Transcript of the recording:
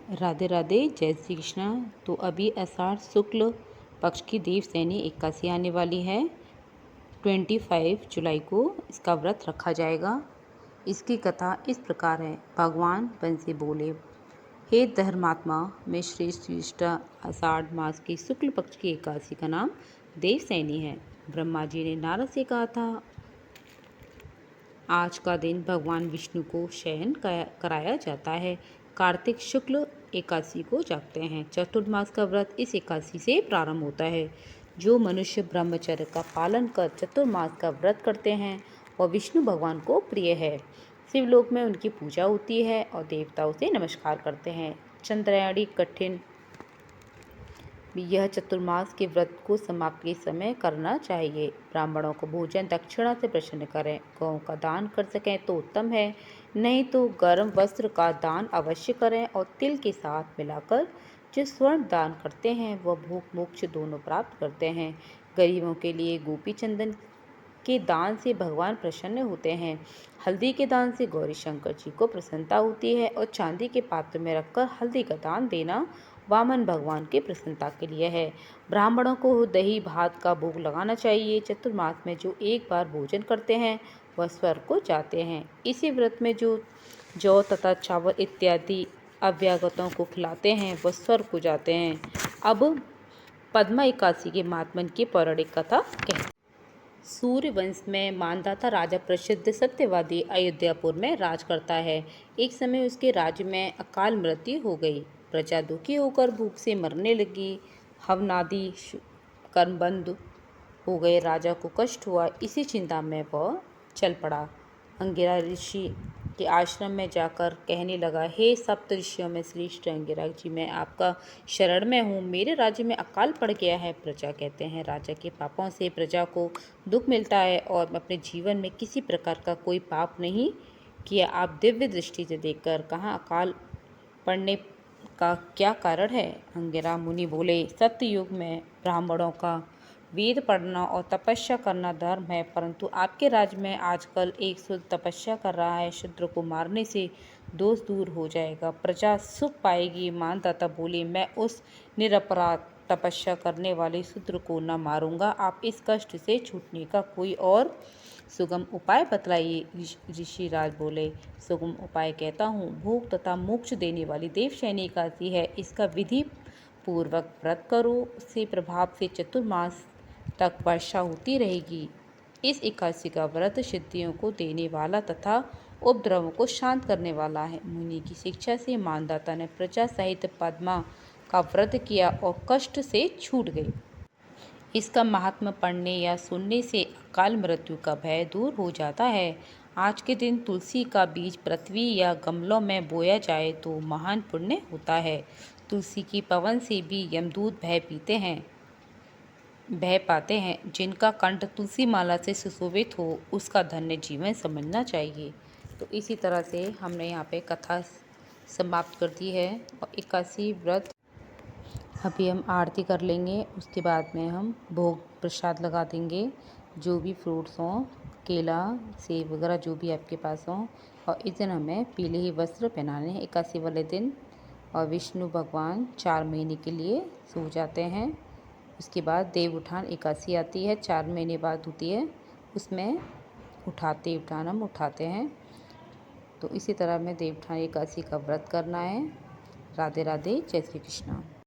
राधे राधे, जय श्री कृष्णा। तो अभी आषाढ़ शुक्ल पक्ष की देवशयनी एकादशी आने वाली है। 25 जुलाई को इसका व्रत रखा जाएगा। इसकी कथा इस प्रकार है। भगवान वन से बोले, हे धर्मात्मा, मैं श्रेष्ठ आषाढ़ मास की शुक्ल पक्ष की एकादशी का नाम देवशयनी है। ब्रह्मा जी ने नारद से कहा था, आज का दिन भगवान विष्णु को शयन कराया जाता है। कार्तिक शुक्ल एकादशी को जागते हैं। चतुर्मास का व्रत इस एकादशी से प्रारंभ होता है। जो मनुष्य ब्रह्मचर्य का पालन कर चतुर्मास का व्रत करते हैं वह विष्णु भगवान को प्रिय है। शिवलोक में उनकी पूजा होती है और देवताओं से नमस्कार करते हैं। चंद्रायणी कठिन यह चतुर्मास के व्रत को समाप्ति के समय करना चाहिए। ब्राह्मणों को भोजन दक्षिणा से प्रसन्न करें। गौ का दान कर सकें तो उत्तम है, नहीं तो गर्म वस्त्र का दान अवश्य करें और तिल के साथ मिलाकर जो स्वर्ण दान करते हैं वह भोग मोक्ष दोनों प्राप्त करते हैं। गरीबों के लिए गोपी चंदन के दान से भगवान प्रसन्न होते हैं। हल्दी के दान से गौरी शंकर जी को प्रसन्नता होती है और चांदी के पात्र में रखकर हल्दी का दान देना वामन भगवान की प्रसन्नता के लिए है। ब्राह्मणों को दही भात का भोग लगाना चाहिए। चतुर्मास में जो एक बार भोजन करते हैं वह स्वर्ग को जाते हैं। इसी व्रत में जो जौ तथा चावल इत्यादि अभ्यागतों को खिलाते हैं वह स्वर्ग को जाते हैं। अब पद्मा एकादशी के महात्मन की पौराणिक कथा कहते हैं। सूर्य वंश में मानधाता राजा प्रसिद्ध सत्यवादी अयोध्यापुर में राज करता है। एक समय उसके राज्य में अकाल मृत्यु हो गई। प्रजा दुखी होकर भूख से मरने लगी। हवनादि कर्म बंद हो गए। राजा को कष्ट हुआ। इसी चिंता में वह चल पड़ा। अंगिरा ऋषि के आश्रम में जाकर कहने लगा, हे सप्त ऋषियों में श्रेष्ठ अंगिरा जी, मैं आपका शरण में हूँ। मेरे राज्य में अकाल पड़ गया है। प्रजा कहते हैं, राजा के पापों से प्रजा को दुख मिलता है और अपने जीवन में किसी प्रकार का कोई पाप नहीं किया। आप दिव्य दृष्टि से देखकर कहाँ अकाल पड़ने का क्या कारण है? अंगिरा मुनि बोले, सत्ययुग में ब्राह्मणों का वेद पढ़ना और तपस्या करना धर्म है, परंतु आपके राज्य में आजकल एक शुद्ध तपस्या कर रहा है। शूद्र को मारने से दोष दूर हो जाएगा, प्रजा सुख पाएगी। मानदाता बोले, मैं उस निरपराध तपस्या करने वाले शूद्र को न मारूंगा। आप इस कष्ट से छूटने का कोई और सुगम उपाय बतलाइए। ऋषिराज बोले, सुगम उपाय कहता हूँ। भोग तथा मोक्ष देने वाली देवशयनी एकादशी है। इसका विधि पूर्वक व्रत करो। उससे प्रभाव से चतुर्मास तक वर्षा होती रहेगी। इस एकादशी का व्रत सिद्धियों को देने वाला तथा उपद्रवों को शांत करने वाला है। मुनि की शिक्षा से मानदाता ने प्रजा सहित पद्मा का व्रत किया और कष्ट से छूट गए। इसका महात्म्य पढ़ने या सुनने से अकाल मृत्यु का भय दूर हो जाता है। आज के दिन तुलसी का बीज पृथ्वी या गमलों में बोया जाए तो महान पुण्य होता है। तुलसी की पवन से भी यमदूत भय पाते हैं। जिनका कंठ तुलसी माला से सुशोभित हो उसका धन्य जीवन समझना चाहिए। तो इसी तरह से हमने यहाँ पे कथा समाप्त कर दी है। और एकादशी व्रत अभी हम आरती कर लेंगे, उसके बाद में हम भोग प्रसाद लगा देंगे। जो भी फ्रूट्स हों, केला, सेब वगैरह जो भी आपके पास हों। और इस दिन हमें पीले ही वस्त्र पहनाने हैं एकादशी वाले दिन। और विष्णु भगवान 4 महीने के लिए सो जाते हैं। उसके बाद देव उठान एकादशी आती है, 4 महीने बाद होती है। उसमें हम उठाते हैं। तो इसी तरह में देव उठान एकादशी का व्रत करना है। राधे राधे, जय श्री कृष्णा।